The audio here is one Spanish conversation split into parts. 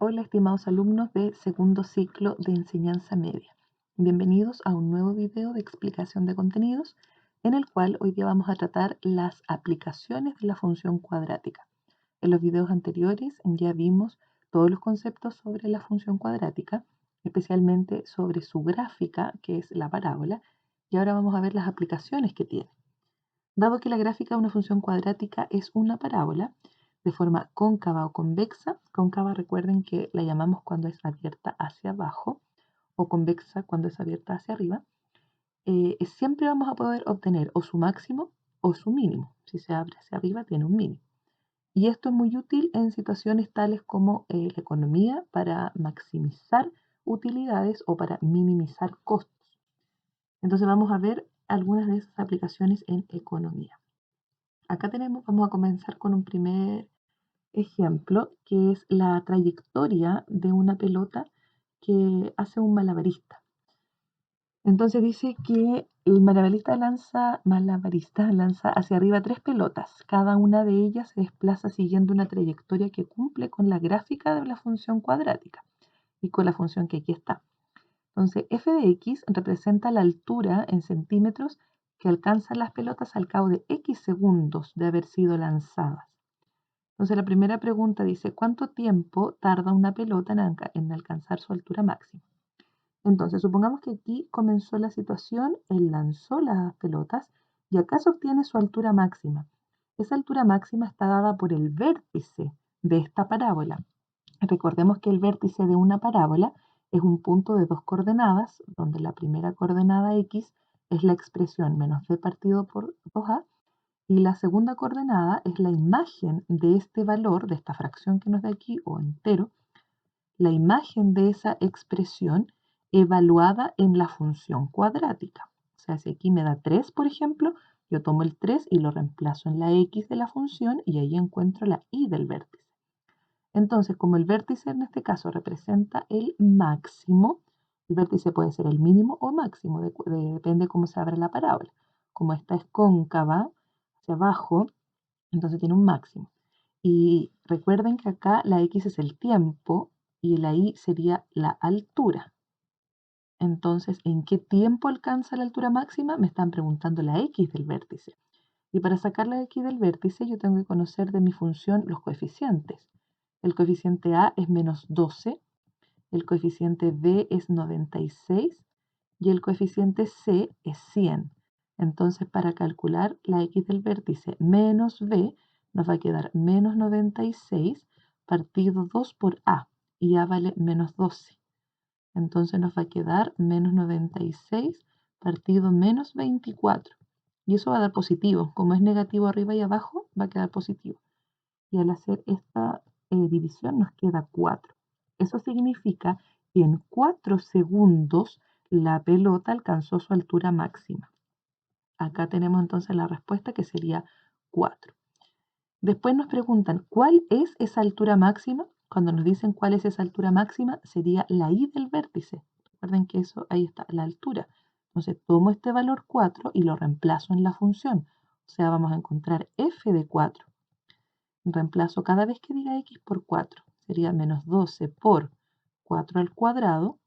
Hola, estimados alumnos de segundo ciclo de enseñanza media. Bienvenidos a un nuevo video de explicación de contenidos en el cual hoy día vamos a tratar las aplicaciones de la función cuadrática. En los videos anteriores ya vimos todos los conceptos sobre la función cuadrática, especialmente sobre su gráfica, que es la parábola, y ahora vamos a ver las aplicaciones que tiene. Dado que la gráfica de una función cuadrática es una parábola, de forma cóncava o convexa, cóncava recuerden que la llamamos cuando es abierta hacia abajo o convexa cuando es abierta hacia arriba, siempre vamos a poder obtener o su máximo o su mínimo. Si se abre hacia arriba tiene un mínimo. Y esto es muy útil en situaciones tales como la economía para maximizar utilidades o para minimizar costos. Entonces vamos a ver algunas de esas aplicaciones en economía. Acá vamos a comenzar con un primer ejemplo, que es la trayectoria de una pelota que hace un malabarista. Entonces dice que el malabarista lanza hacia arriba 3 pelotas. Cada una de ellas se desplaza siguiendo una trayectoria que cumple con la gráfica de la función cuadrática y con la función que aquí está. Entonces, f de x representa la altura en centímetros que alcanzan las pelotas al cabo de x segundos de haber sido lanzadas. Entonces, la primera pregunta dice, ¿cuánto tiempo tarda una pelota en alcanzar su altura máxima? Entonces, supongamos que aquí comenzó la situación, él lanzó las pelotas y acá se obtiene su altura máxima. Esa altura máxima está dada por el vértice de esta parábola. Recordemos que el vértice de una parábola es un punto de 2 coordenadas, donde la primera coordenada x es la expresión menos b partido por 2a, y la segunda coordenada es la imagen de este valor, de esta fracción que nos da aquí, o entero, la imagen de esa expresión evaluada en la función cuadrática. O sea, si aquí me da 3, por ejemplo, yo tomo el 3 y lo reemplazo en la x de la función y ahí encuentro la y del vértice. Entonces, como el vértice en este caso representa el máximo, el vértice puede ser el mínimo o máximo, depende cómo se abra la parábola. Como esta es cóncava hacia abajo, entonces tiene un máximo. Y recuerden que acá la x es el tiempo y la y sería la altura. Entonces, ¿en qué tiempo alcanza la altura máxima? Me están preguntando la x del vértice. Y para sacar la x del vértice yo tengo que conocer de mi función los coeficientes. El coeficiente a es menos 12, el coeficiente b es 96 y el coeficiente c es 100. Entonces, para calcular la x del vértice menos b, nos va a quedar menos 96 partido 2 por a, y a vale menos 12. Entonces nos va a quedar menos 96 partido menos 24. Y eso va a dar positivo. Como es negativo arriba y abajo, va a quedar positivo. Y al hacer esta división nos queda 4. Eso significa que en 4 segundos la pelota alcanzó su altura máxima. Acá tenemos entonces la respuesta que sería 4. Después nos preguntan, ¿cuál es esa altura máxima? Cuando nos dicen cuál es esa altura máxima, sería la y del vértice. Recuerden que eso, ahí está, la altura. Entonces tomo este valor 4 y lo reemplazo en la función. O sea, vamos a encontrar f de 4. Reemplazo cada vez que diga x por 4. Sería menos 12 por 4 al cuadrado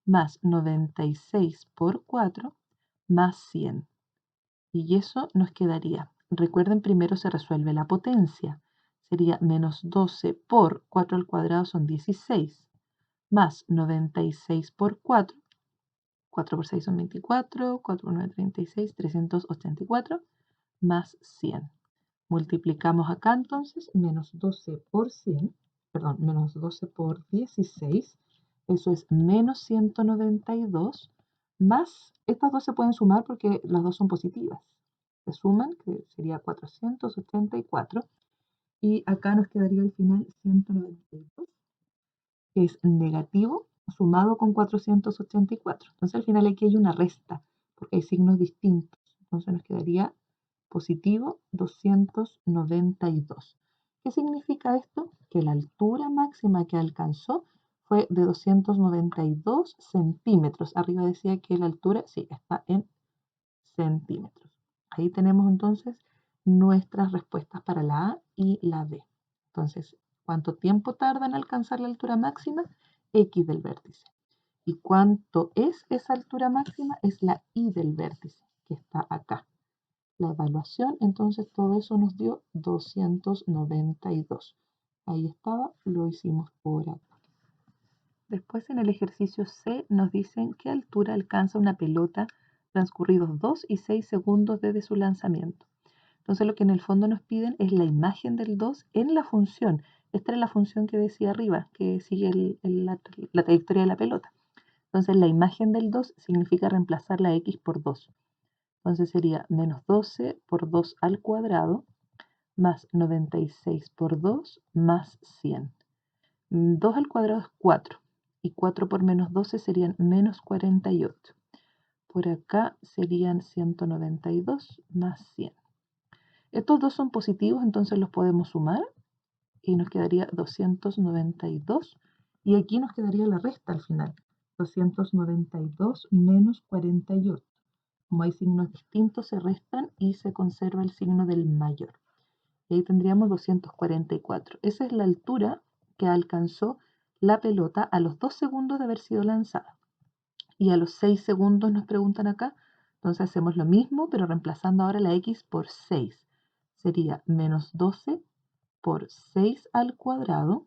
más 96 por 4 más 100. Y eso nos quedaría. Recuerden, primero se resuelve la potencia. Sería menos 12 por 4 al cuadrado son 16. Más 96 por 4. 4 por 6 son 24. 4 por 9, 36. 384. Más 100. Multiplicamos acá entonces menos 12 por 100. Perdón, menos 12 por 16. Eso es menos 192. Más, estas dos se pueden sumar porque las dos son positivas. Se suman, que sería 484, y acá nos quedaría al final 192, que es negativo sumado con 484. Entonces al final aquí hay una resta, porque hay signos distintos. Entonces nos quedaría positivo 292. ¿Qué significa esto? Que la altura máxima que alcanzó fue de 292 centímetros. Arriba decía que la altura, sí, está en centímetros. Ahí tenemos entonces nuestras respuestas para la A y la B. Entonces, ¿Cuánto tiempo tarda en alcanzar la altura máxima? X del vértice. ¿Y cuánto es esa altura máxima? Es la Y del vértice, que está acá. La evaluación, entonces todo eso nos dio 292. Ahí estaba, lo hicimos por acá. Después en el ejercicio C nos dicen qué altura alcanza una pelota transcurridos 2 y 6 segundos desde su lanzamiento. Entonces lo que en el fondo nos piden es la imagen del 2 en la función. Esta era la función que decía arriba, que sigue la trayectoria de la pelota. Entonces la imagen del 2 significa reemplazar la x por 2. Entonces sería menos 12 por 2 al cuadrado más 96 por 2 más 100. 2 al cuadrado es 4 y 4 por menos 12 serían menos 48. Por acá serían 192 más 100. Estos dos son positivos, entonces los podemos sumar y nos quedaría 292 y aquí nos quedaría la resta al final. 292 menos 48. Como hay signos distintos, se restan y se conserva el signo del mayor. Y ahí tendríamos 244. Esa es la altura que alcanzó la pelota a los 2 segundos de haber sido lanzada. Y a los 6 segundos nos preguntan acá. Entonces hacemos lo mismo, pero reemplazando ahora la x por 6. Sería menos 12 por 6 al cuadrado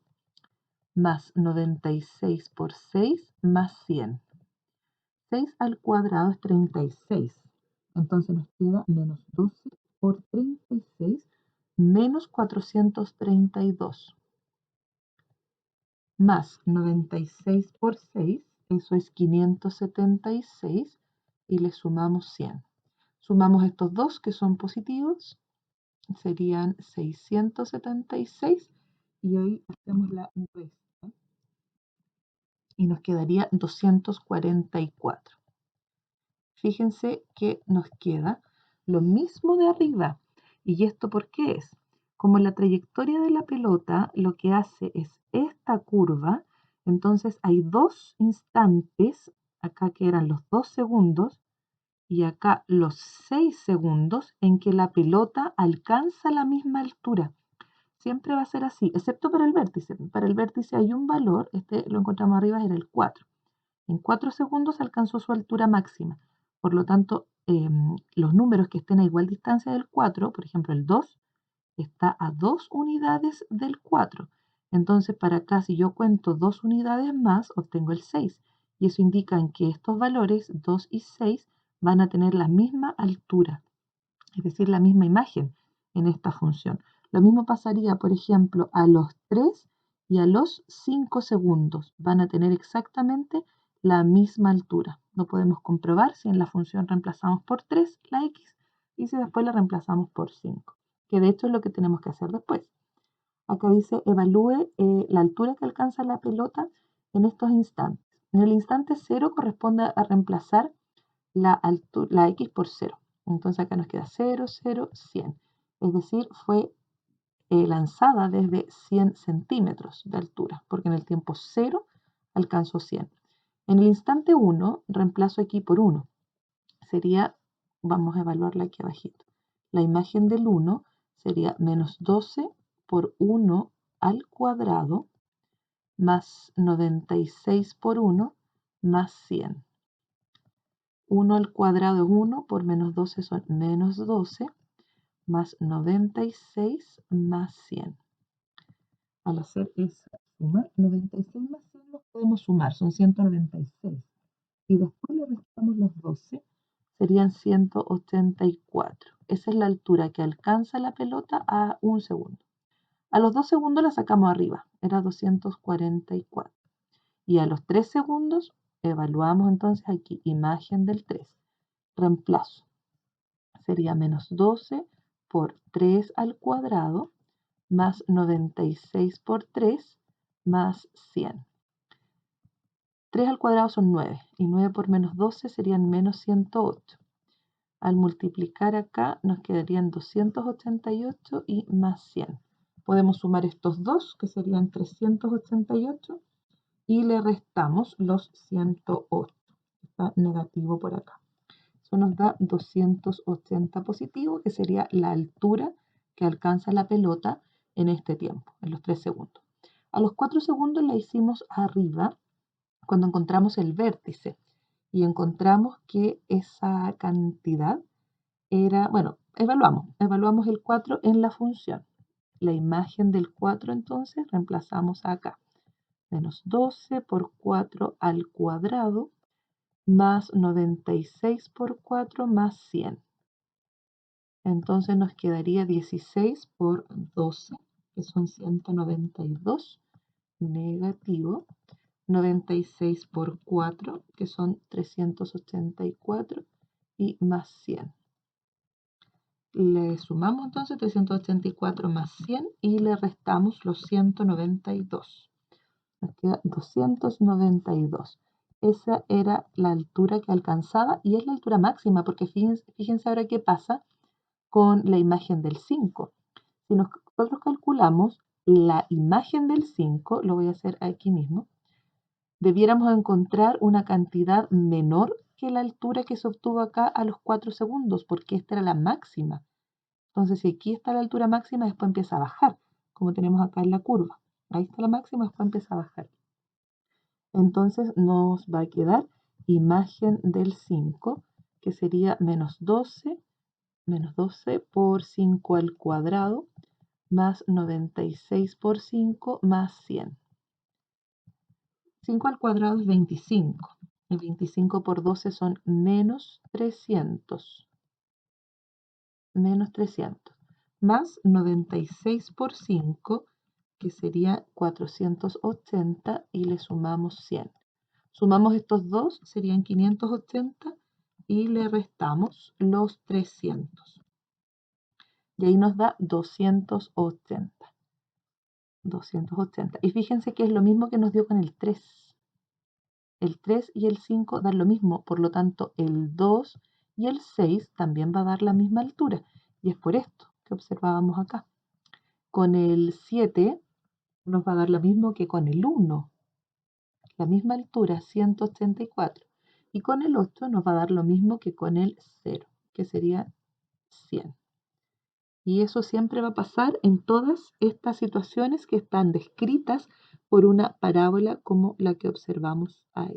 más 96 por 6 más 100. 6 al cuadrado es 36. Entonces nos queda menos 12 por 36 menos 432. Más 96 por 6, eso es 576 y le sumamos 100. Sumamos estos dos que son positivos, serían 676 y ahí hacemos la resta y nos quedaría 244. Fíjense que nos queda lo mismo de arriba. ¿Y esto por qué es? Como la trayectoria de la pelota lo que hace es esta curva, entonces hay dos instantes, acá que eran los 2 segundos y acá los 6 segundos en que la pelota alcanza la misma altura. Siempre va a ser así, excepto para el vértice. Para el vértice hay un valor, este lo encontramos arriba, era el 4. En 4 segundos alcanzó su altura máxima. Por lo tanto, los números que estén a igual distancia del 4, por ejemplo el 2, está a 2 unidades del 4. Entonces, para acá, si yo cuento 2 unidades más, obtengo el 6. Y eso indica que estos valores, 2 y 6, van a tener la misma altura, es decir, la misma imagen en esta función. Lo mismo pasaría, por ejemplo, a los 3 y a los 5 segundos. Van a tener exactamente la misma altura. Lo podemos comprobar si en la función reemplazamos por 3 la x y si después la reemplazamos por 5, que de hecho es lo que tenemos que hacer después. Acá dice, evalúe la altura que alcanza la pelota en estos instantes. En el instante 0 corresponde a reemplazar la x por 0. Entonces acá nos queda 0, 0, 100. Es decir, fue lanzada desde 100 centímetros de altura, porque en el tiempo 0 alcanzó 100. En el instante 1, reemplazo aquí por 1. Sería, vamos a evaluarla aquí abajito. La imagen del 1 sería menos 12 por 1 al cuadrado más 96 por 1 más 100. 1 al cuadrado es 1, por menos 12 son menos 12, más 96 más 100. Al hacer esa suma, 96 más 100 los podemos sumar, son 196. Y después le restamos los 12, serían 184. Esa es la altura que alcanza la pelota a 1 segundo. A los 2 segundos la sacamos arriba, era 244. Y a los 3 segundos, evaluamos entonces aquí, imagen del 3. Reemplazo. Sería menos 12 por 3 al cuadrado más 96 por 3 más 100. 3 al cuadrado son 9 y 9 por menos 12 serían menos 108. Al multiplicar acá nos quedarían 288 y más 100. Podemos sumar estos dos que serían 388 y le restamos los 108. Está negativo por acá. Eso nos da 280 positivo, que sería la altura que alcanza la pelota en este tiempo, en los 3 segundos. A los 4 segundos la hicimos arriba cuando encontramos el vértice y encontramos que esa cantidad era, bueno, evaluamos el 4 en la función. La imagen del 4 entonces reemplazamos acá. Menos 12 por 4 al cuadrado más 96 por 4 más 100. Entonces nos quedaría 16 por 12, que son 192, negativo. 96 por 4, que son 384, y más 100. Le sumamos entonces 384 más 100 y le restamos los 192. Nos queda 292. Esa era la altura que alcanzaba y es la altura máxima, porque fíjense ahora qué pasa con la imagen del 5. Si nosotros calculamos la imagen del 5, lo voy a hacer aquí mismo, debiéramos encontrar una cantidad menor que la altura que se obtuvo acá a los 4 segundos, porque esta era la máxima. Entonces, si aquí está la altura máxima, después empieza a bajar, como tenemos acá en la curva. Ahí está la máxima, después empieza a bajar. Entonces nos va a quedar imagen del 5, que sería menos 12 por 5 al cuadrado, más 96 por 5 más 100. 5 al cuadrado es 25. Y 25 por 12 son menos 300. Menos 300. Más 96 por 5, que sería 480, y le sumamos 100. Sumamos estos dos, serían 580, y le restamos los 300. Y ahí nos da 280. 280. Y fíjense que es lo mismo que nos dio con el 3. El 3 y el 5 dan lo mismo, por lo tanto el 2 y el 6 también va a dar la misma altura. Y es por esto que observábamos acá. Con el 7 nos va a dar lo mismo que con el 1, la misma altura, 184. Y con el 8 nos va a dar lo mismo que con el 0, que sería 100. Y eso siempre va a pasar en todas estas situaciones que están descritas por una parábola como la que observamos ahí.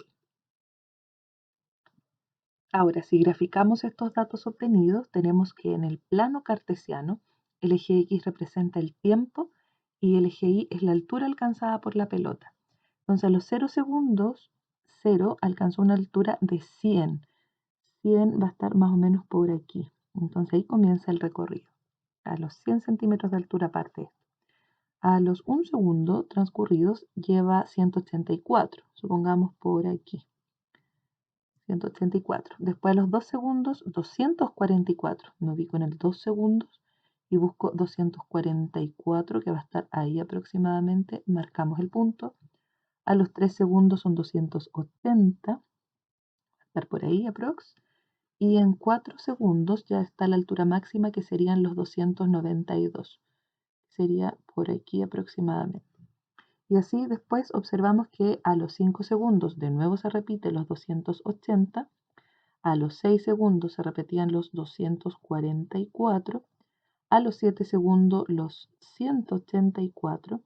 Ahora, si graficamos estos datos obtenidos, tenemos que en el plano cartesiano, el eje X representa el tiempo y el eje Y es la altura alcanzada por la pelota. Entonces, a los 0 segundos, 0 alcanzó una altura de 100. 100 va a estar más o menos por aquí. Entonces, ahí comienza el recorrido. A los 100 centímetros de altura parte esto. A los 1 segundo transcurridos lleva 184, supongamos por aquí. 184. Después a los 2 segundos, 244. Me ubico en el 2 segundos y busco 244, que va a estar ahí aproximadamente. Marcamos el punto. A los 3 segundos son 280. Va a estar por ahí aprox. Y en 4 segundos ya está la altura máxima, que serían los 292. Sería por aquí aproximadamente. Y así después observamos que a los 5 segundos de nuevo se repite los 280. A los 6 segundos se repetían los 244, a los 7 segundos los 184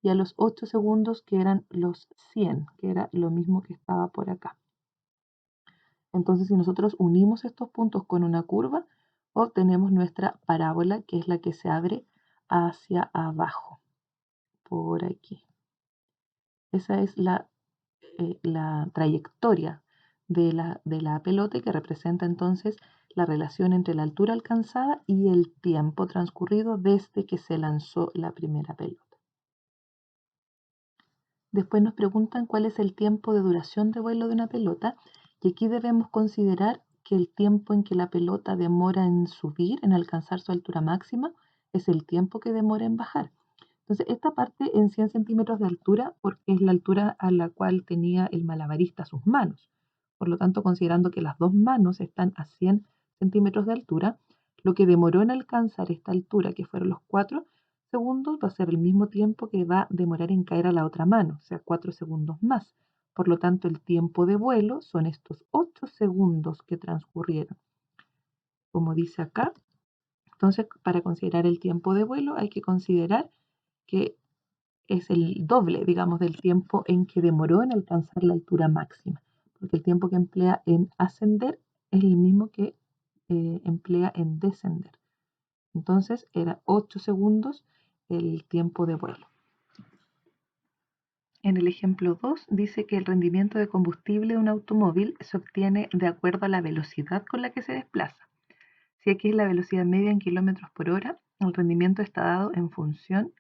y a los 8 segundos que eran los 100, que era lo mismo que estaba por acá. Entonces, si nosotros unimos estos puntos con una curva, obtenemos nuestra parábola, que es la que se abre hacia abajo, por aquí. Esa es la trayectoria de la pelota, y que representa entonces la relación entre la altura alcanzada y el tiempo transcurrido desde que se lanzó la primera pelota. Después nos preguntan cuál es el tiempo de duración de vuelo de una pelota, y aquí debemos considerar que el tiempo en que la pelota demora en subir, en alcanzar su altura máxima, es el tiempo que demora en bajar. Entonces, esta parte en 100 centímetros de altura, porque es la altura a la cual tenía el malabarista sus manos. Por lo tanto, considerando que las dos manos están a 100 centímetros de altura, lo que demoró en alcanzar esta altura, que fueron los 4 segundos, va a ser el mismo tiempo que va a demorar en caer a la otra mano, o sea, 4 segundos más. Por lo tanto, el tiempo de vuelo son estos 8 segundos que transcurrieron. Como dice acá, entonces, para considerar el tiempo de vuelo hay que considerar que es el doble, digamos, del tiempo en que demoró en alcanzar la altura máxima, porque el tiempo que emplea en ascender es el mismo que emplea en descender. Entonces era 8 segundos el tiempo de vuelo. En el ejemplo 2 dice que el rendimiento de combustible de un automóvil se obtiene de acuerdo a la velocidad con la que se desplaza. Si x es la velocidad media en kilómetros por hora, el rendimiento está dado en función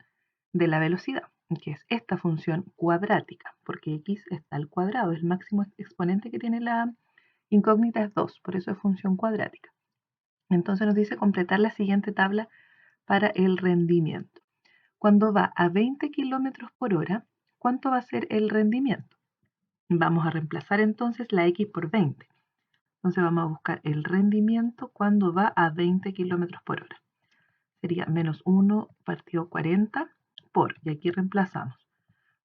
de la velocidad, que es esta función cuadrática, porque x está al cuadrado, el máximo exponente que tiene la incógnita es 2, por eso es función cuadrática. Entonces nos dice completar la siguiente tabla para el rendimiento. Cuando va a 20 kilómetros por hora, ¿cuánto va a ser el rendimiento? Vamos a reemplazar entonces la x por 20. Entonces vamos a buscar el rendimiento cuando va a 20 kilómetros por hora. Sería menos 1 partido 40 por, y aquí reemplazamos,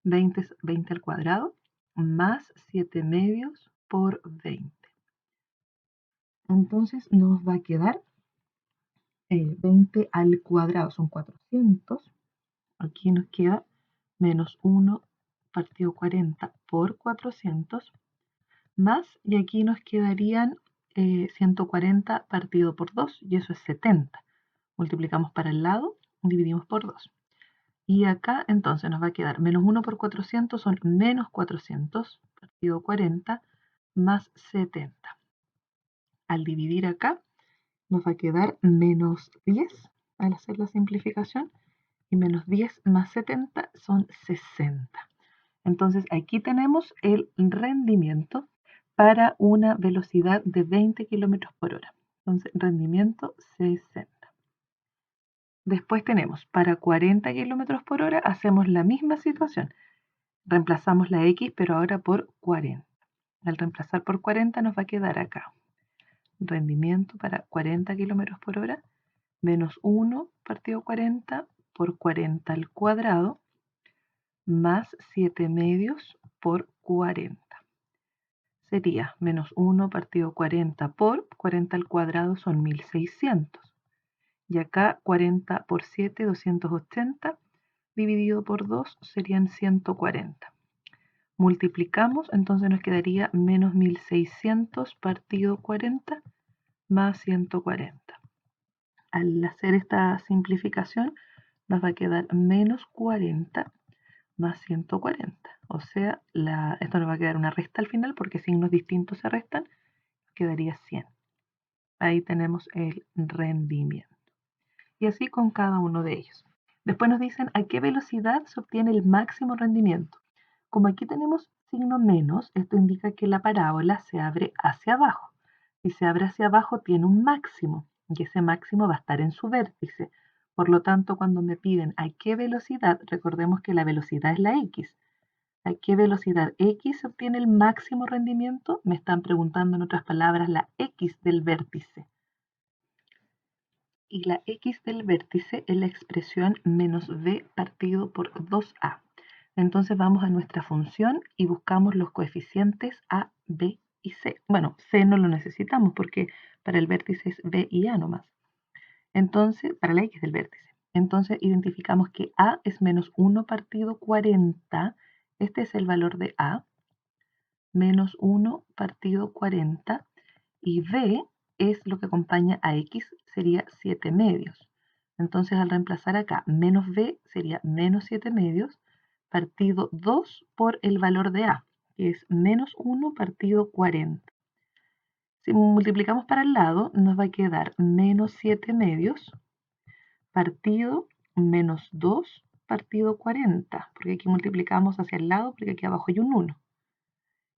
20 al cuadrado más 7 medios por 20. Entonces nos va a quedar 20 al cuadrado, son 400. Aquí nos queda menos 1 partido 40 por 400 más, y aquí nos quedarían 140 partido por 2, y eso es 70. Multiplicamos para el lado, dividimos por 2. Y acá entonces nos va a quedar menos 1 por 400 son menos 400 partido 40 más 70. Al dividir acá nos va a quedar menos 10 al hacer la simplificación, y menos 10 más 70 son 60. Entonces aquí tenemos el rendimiento para una velocidad de 20 kilómetros por hora. Entonces rendimiento 60. Después tenemos para 40 kilómetros por hora, hacemos la misma situación. Reemplazamos la x, pero ahora por 40. Al reemplazar por 40 nos va a quedar acá. Rendimiento para 40 kilómetros por hora, menos 1 partido 40 por 40 al cuadrado, más 7 medios por 40. Sería menos 1 partido 40 por 40 al cuadrado son 1600. Y acá 40 por 7, 280, dividido por 2 serían 140. Multiplicamos, entonces nos quedaría menos 1600 partido 40 más 140. Al hacer esta simplificación nos va a quedar menos 40 más 140. O sea, esto nos va a quedar una resta al final porque signos distintos se restan, quedaría 100. Ahí tenemos el rendimiento. Y así con cada uno de ellos. Después nos dicen a qué velocidad se obtiene el máximo rendimiento. Como aquí tenemos signo menos, esto indica que la parábola se abre hacia abajo. Si se abre hacia abajo tiene un máximo, y ese máximo va a estar en su vértice. Por lo tanto, cuando me piden a qué velocidad, recordemos que la velocidad es la x. ¿A qué velocidad x se obtiene el máximo rendimiento? Me están preguntando en otras palabras la x del vértice. Y la x del vértice es la expresión menos b partido por 2a. Entonces vamos a nuestra función y buscamos los coeficientes a, b y c. Bueno, c no lo necesitamos porque para el vértice es b y a nomás. Entonces, para la x del vértice. Entonces identificamos que a es menos 1 partido 40. Este es el valor de a. Menos 1 partido 40. Y b es lo que acompaña a x, sería 7 medios. Entonces al reemplazar acá menos b sería menos 7 medios partido 2 por el valor de a, que es menos 1 partido 40. Si multiplicamos para el lado nos va a quedar menos 7 medios partido menos 2 partido 40, porque aquí multiplicamos hacia el lado porque aquí abajo hay un 1.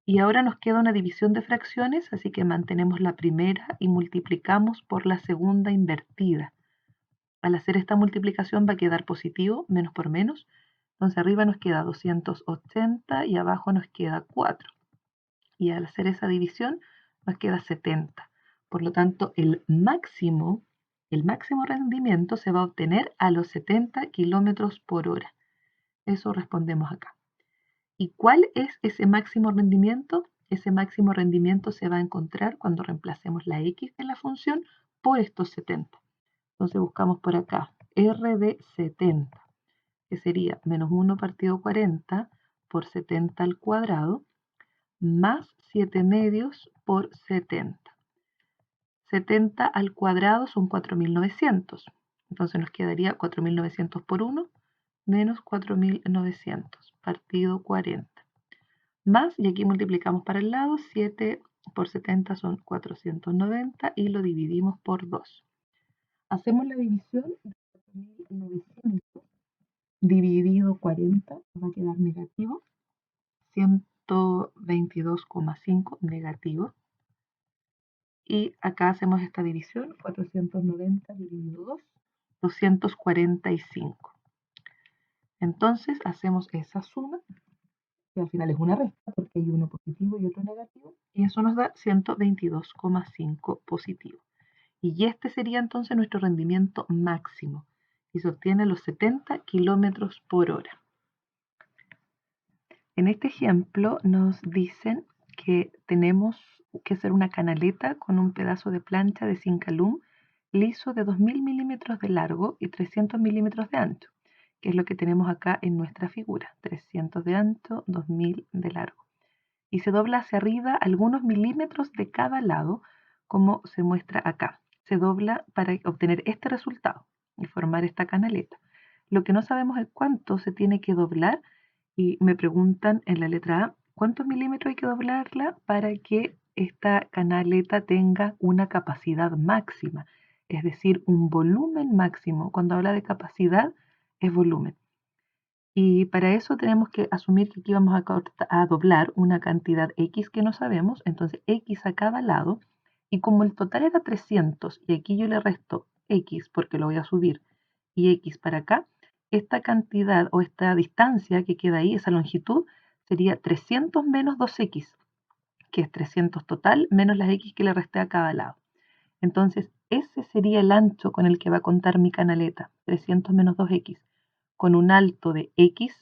Y ahora nos queda una división de fracciones, así que mantenemos la primera y multiplicamos por la segunda invertida. Al hacer esta multiplicación va a quedar positivo, menos por menos. Entonces arriba nos queda 280 y abajo nos queda 4. Y al hacer esa división nos queda 70. Por lo tanto, el máximo rendimiento se va a obtener a los 70 kilómetros por hora. Eso respondemos acá. ¿Y cuál es ese máximo rendimiento? Ese máximo rendimiento se va a encontrar cuando reemplacemos la x de la función por estos 70. Entonces buscamos por acá R de 70. que sería menos 1 partido 40 por 70 al cuadrado, más 7 medios por 70. 70 al cuadrado son 4.900. Entonces nos quedaría 4.900 por 1 menos 4.900 partido 40. Más, y aquí multiplicamos para el lado, 7 por 70 son 490 y lo dividimos por 2. Hacemos la división de 4.900 dividido 40, va a quedar negativo, 122,5 negativo. Y acá hacemos esta división, 490 dividido 2, 245. Entonces hacemos esa suma, que al final es una resta porque hay uno positivo y otro negativo, y eso nos da 122,5 positivo. Y este sería entonces nuestro rendimiento máximo, y se obtiene los 70 kilómetros por hora. En este ejemplo nos dicen que tenemos que hacer una canaleta con un pedazo de plancha de zinc alum liso de 2.000 milímetros de largo y 300 milímetros de ancho, que es lo que tenemos acá en nuestra figura, 300 de ancho, 2.000 de largo. Y se dobla hacia arriba algunos milímetros de cada lado, como se muestra acá. Se dobla para obtener este resultado y formar esta canaleta. Lo que no sabemos es cuánto se tiene que doblar, y me preguntan en la letra A, ¿cuántos milímetros hay que doblarla para que esta canaleta tenga una capacidad máxima? Es decir, un volumen máximo. Cuando habla de capacidad, es volumen. Y para eso tenemos que asumir que aquí vamos a doblar una cantidad X que no sabemos, entonces X a cada lado, y como el total era 300, y aquí yo le resto X porque lo voy a subir, y X para acá, esta cantidad o esta distancia que queda ahí, esa longitud, sería 300 menos 2X, que es 300 total, menos las X que le resté a cada lado. Entonces, ese sería el ancho con el que va a contar mi canaleta, 300 menos 2X, con un alto de X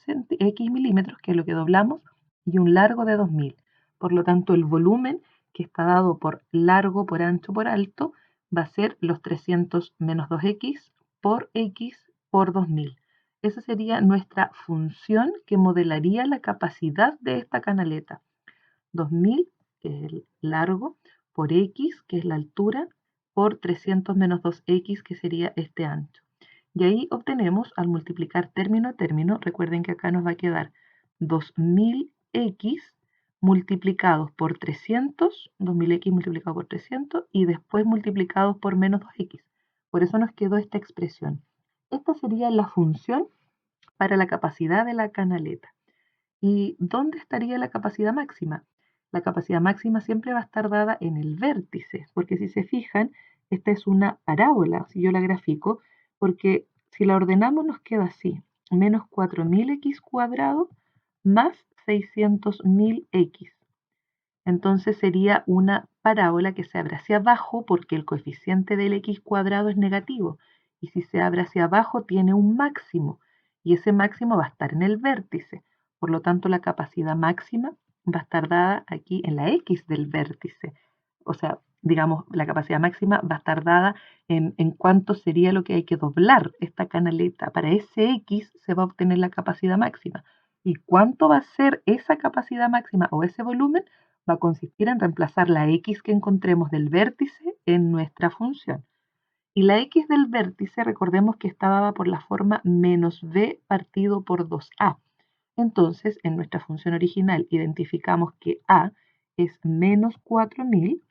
milímetros, que es lo que doblamos, y un largo de 2.000. Por lo tanto, el volumen que está dado por largo, por ancho, por alto, va a ser los 300 menos 2X por X por 2.000. Esa sería nuestra función que modelaría la capacidad de esta canaleta. 2.000, que es el largo, por X, que es la altura, por 300 menos 2X, que sería este ancho. Y ahí obtenemos, al multiplicar término a término, recuerden que acá nos va a quedar 2.000X multiplicados por 300, 2.000X multiplicado por 300, y después multiplicados por menos 2X. Por eso nos quedó esta expresión. Esta sería la función para la capacidad de la canaleta. ¿Y dónde estaría la capacidad máxima? La capacidad máxima siempre va a estar dada en el vértice, porque si se fijan, esta es una parábola, si yo la grafico, porque si la ordenamos nos queda así, menos 4.000x cuadrado más 600.000x. Entonces sería una parábola que se abre hacia abajo porque el coeficiente del x cuadrado es negativo, y si se abre hacia abajo tiene un máximo, y ese máximo va a estar en el vértice. Por lo tanto, la capacidad máxima va a estar dada aquí en la x del vértice. O sea, digamos, la capacidad máxima va a estar dada en cuánto sería lo que hay que doblar esta canaleta. Para ese x se va a obtener la capacidad máxima. ¿Y cuánto va a ser esa capacidad máxima o ese volumen? Va a consistir en reemplazar la x que encontremos del vértice en nuestra función. Y la x del vértice, recordemos que está dada por la forma menos b partido por 2a. Entonces, en nuestra función original identificamos que a es menos 4.000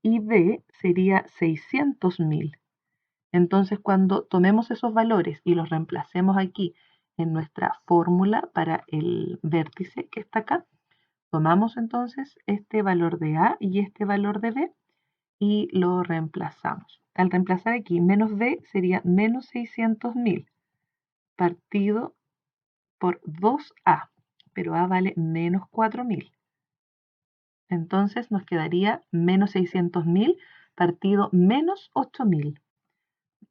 y b sería 600.000. Entonces, cuando tomemos esos valores y los reemplacemos aquí en nuestra fórmula para el vértice que está acá, tomamos entonces este valor de A y este valor de B y lo reemplazamos. Al reemplazar aquí menos B sería menos 600.000 partido por 2A, pero A vale menos 4.000. Entonces nos quedaría menos 600.000 partido menos 8.000.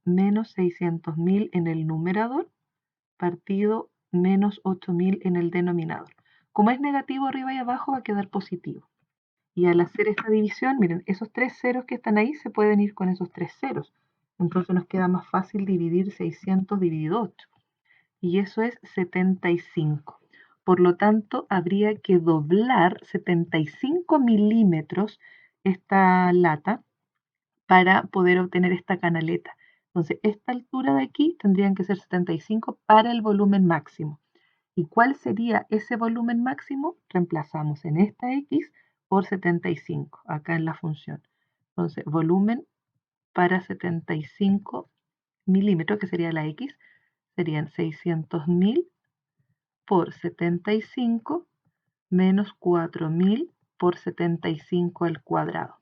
Menos 600.000 en el numerador partido menos 8.000 en el denominador. Como es negativo arriba y abajo va a quedar positivo. Y al hacer esta división, miren, esos 3 ceros que están ahí se pueden ir con esos 3 ceros. Entonces nos queda más fácil dividir 600 dividido 8. y eso es 75. Por lo tanto, habría que doblar 75 milímetros esta lata para poder obtener esta canaleta. Entonces, esta altura de aquí tendrían que ser 75 para el volumen máximo. ¿Y cuál sería ese volumen máximo? Reemplazamos en esta X por 75, acá en la función. Entonces, volumen para 75 milímetros, que sería la X, serían 600.000 por 75 menos 4.000 por 75 al cuadrado.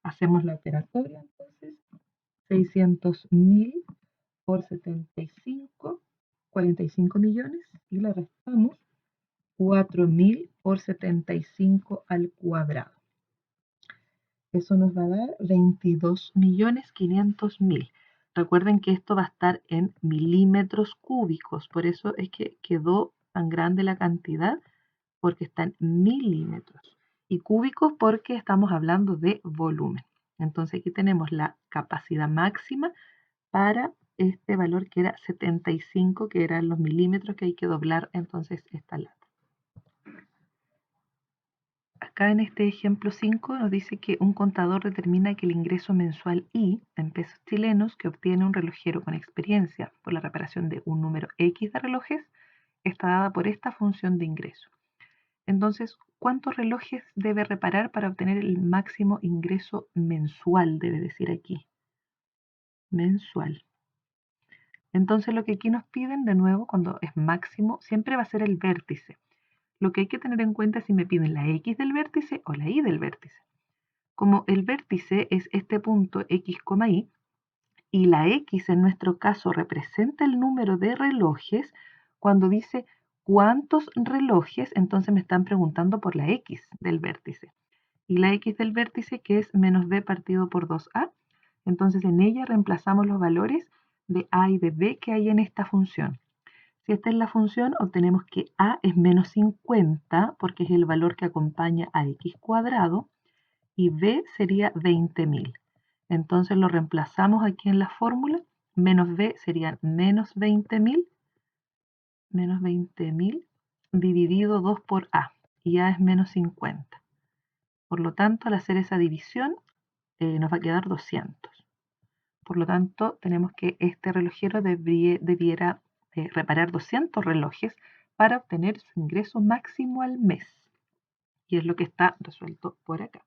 Hacemos la operatoria entonces. 600.000 por 75, 45 millones, y le restamos 4.000 por 75 al cuadrado. Eso nos va a dar 22.500.000. Recuerden que esto va a estar en milímetros cúbicos, por eso es que quedó tan grande la cantidad, porque está en milímetros. Y cúbicos porque estamos hablando de volumen. Entonces aquí tenemos la capacidad máxima para este valor que era 75, que eran los milímetros que hay que doblar entonces esta lata. Acá en este ejemplo 5 nos dice que un contador determina que el ingreso mensual I en pesos chilenos que obtiene un relojero con experiencia por la reparación de un número X de relojes está dada por esta función de ingreso. Entonces, ¿cuántos relojes debe reparar para obtener el máximo ingreso mensual? Debe decir aquí. Mensual. Entonces, lo que aquí nos piden de nuevo, cuando es máximo, siempre va a ser el vértice. Lo que hay que tener en cuenta es si me piden la X del vértice o la Y del vértice. Como el vértice es este punto X, Y, y la X en nuestro caso representa el número de relojes, cuando dice cuántos relojes, entonces me están preguntando por la X del vértice. Y la X del vértice, que es menos B partido por 2A, entonces en ella reemplazamos los valores de A y de B que hay en esta función. Si esta es la función, obtenemos que A es menos 50, porque es el valor que acompaña a X cuadrado, y B sería 20.000. Entonces lo reemplazamos aquí en la fórmula. Menos B serían menos 20.000 dividido 2 por A, y A es menos 50. Por lo tanto, al hacer esa división, nos va a quedar 200. Por lo tanto, tenemos que este relojero debiera reparar 200 relojes para obtener su ingreso máximo al mes. Y es lo que está resuelto por acá.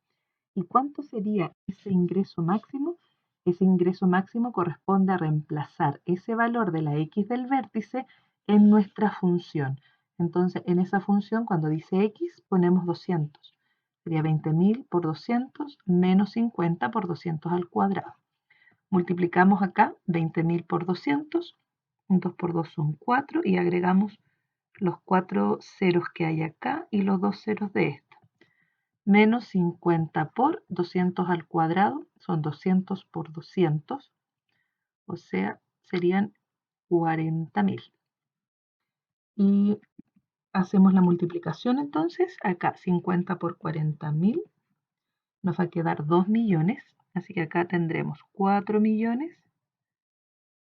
¿Y cuánto sería ese ingreso máximo? Ese ingreso máximo corresponde a reemplazar ese valor de la X del vértice en nuestra función. Entonces, en esa función, cuando dice X, ponemos 200. Sería 20.000 por 200 menos 50 por 200 al cuadrado. Multiplicamos acá 20.000 por 200. 2 por 2 son 4 y agregamos los 4 ceros que hay acá y los 2 ceros de esto. Menos 50 por 200 al cuadrado son 200 por 200, o sea, serían 40.000. Y hacemos la multiplicación entonces, acá 50 por 40.000 nos va a quedar 2 millones, así que acá tendremos 4 millones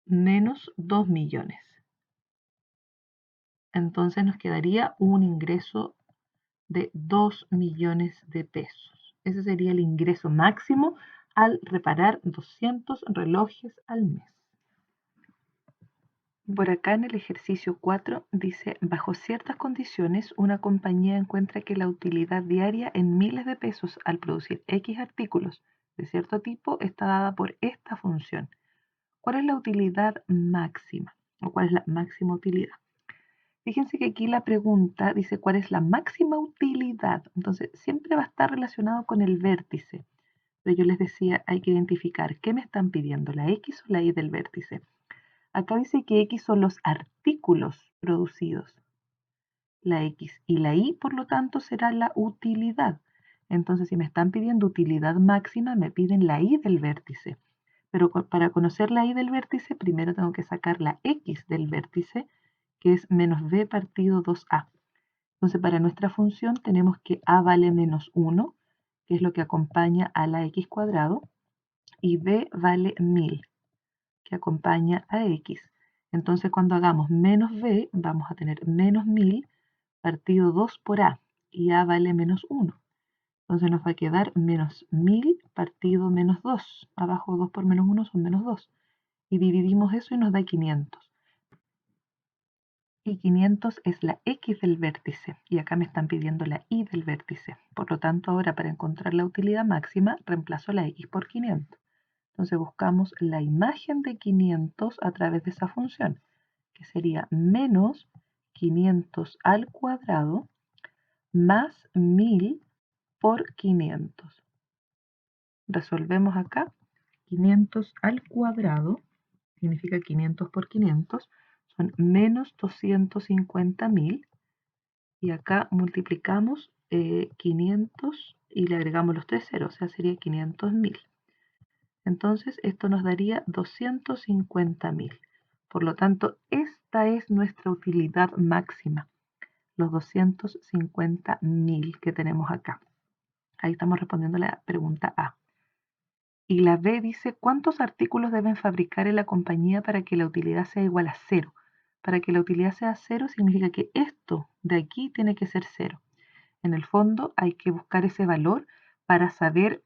menos 2 millones. Entonces nos quedaría un ingreso de 2 millones de pesos. Ese sería el ingreso máximo al reparar 200 relojes al mes. Por acá en el ejercicio 4 dice, bajo ciertas condiciones, una compañía encuentra que la utilidad diaria en miles de pesos al producir X artículos de cierto tipo está dada por esta función. ¿Cuál es la utilidad máxima? ¿O cuál es la máxima utilidad? Fíjense que aquí la pregunta dice cuál es la máxima utilidad. Entonces, siempre va a estar relacionado con el vértice. Pero yo les decía, hay que identificar qué me están pidiendo, la X o la Y del vértice. Acá dice que X son los artículos producidos. La X y la Y, por lo tanto, será la utilidad. Entonces, si me están pidiendo utilidad máxima, me piden la Y del vértice. Pero para conocer la Y del vértice, primero tengo que sacar la X del vértice, que es menos B partido 2A. Entonces, para nuestra función tenemos que A vale menos 1, que es lo que acompaña a la X cuadrado, y B vale 1000, que acompaña a X. Entonces cuando hagamos menos b, vamos a tener menos 1000 partido 2 por a, y a vale menos 1. Entonces nos va a quedar menos 1000 partido menos 2. Abajo 2 por menos 1 son menos 2. Y dividimos eso y nos da 500. Y 500 es la x del vértice. Y acá me están pidiendo la y del vértice. Por lo tanto, ahora para encontrar la utilidad máxima, reemplazo la x por 500. Entonces buscamos la imagen de 500 a través de esa función, que sería menos 500 al cuadrado más 1000 por 500. Resolvemos acá. 500 al cuadrado significa 500 por 500, son menos 250.000. Y acá multiplicamos 500 y le agregamos los 3 ceros, o sea, sería 500.000. Entonces esto nos daría 250.000. Por lo tanto, esta es nuestra utilidad máxima, los 250.000 que tenemos acá. Ahí estamos respondiendo la pregunta A. Y la B dice, ¿cuántos artículos deben fabricar en la compañía para que la utilidad sea igual a 0? Para que la utilidad sea 0 significa que esto de aquí tiene que ser 0. En el fondo hay que buscar ese valor para saber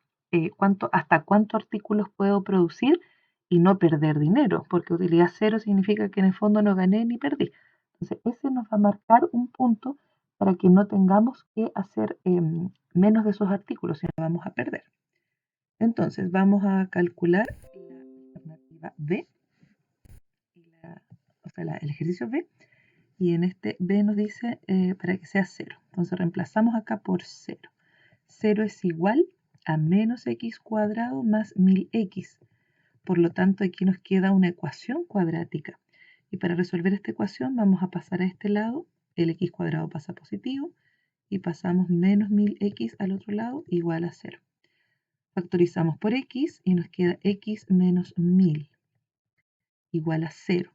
hasta cuántos artículos puedo producir y no perder dinero, porque utilidad 0 significa que en el fondo no gané ni perdí. Entonces ese nos va a marcar un punto para que no tengamos que hacer menos de esos artículos, si no vamos a perder. Entonces vamos a calcular la alternativa B, el ejercicio B, y en este B nos dice para que sea 0. Entonces reemplazamos acá por 0. 0 es igual a menos x cuadrado más 1000x. Por lo tanto, aquí nos queda una ecuación cuadrática. Y para resolver esta ecuación vamos a pasar a este lado, el x cuadrado pasa positivo, y pasamos menos 1000x al otro lado igual a 0. Factorizamos por x y nos queda x menos 1000 igual a 0.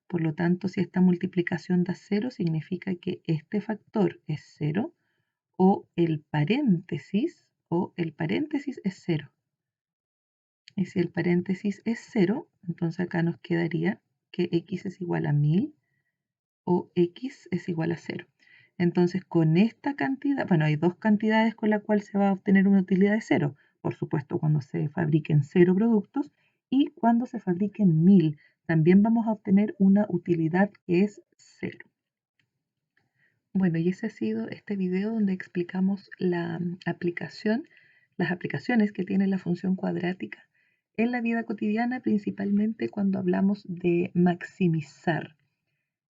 Por lo tanto, si esta multiplicación da 0, significa que este factor es 0 o el paréntesis es 0. Y si el paréntesis es 0, entonces acá nos quedaría que x es igual a 1000 o x es igual a 0. Entonces, con esta cantidad, bueno, hay dos cantidades con la cual se va a obtener una utilidad de 0. Por supuesto, cuando se fabriquen 0 productos y cuando se fabriquen 1000. También vamos a obtener una utilidad que es 0. Bueno, y ese ha sido este video donde explicamos las aplicaciones que tiene la función cuadrática en la vida cotidiana, principalmente cuando hablamos de maximizar.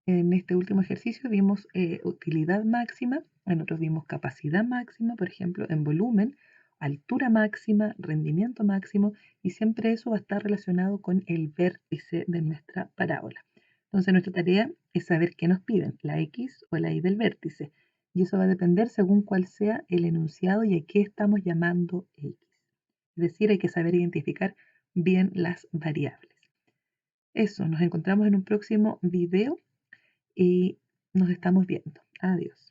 En este último ejercicio vimos utilidad máxima, en otros vimos capacidad máxima, por ejemplo, en volumen, altura máxima, rendimiento máximo, y siempre eso va a estar relacionado con el vértice de nuestra parábola. Entonces nuestra tarea es saber qué nos piden, la x o la y del vértice, y eso va a depender según cuál sea el enunciado y a qué estamos llamando x. Es decir, hay que saber identificar bien las variables. Eso, nos encontramos en un próximo video y nos estamos viendo. Adiós.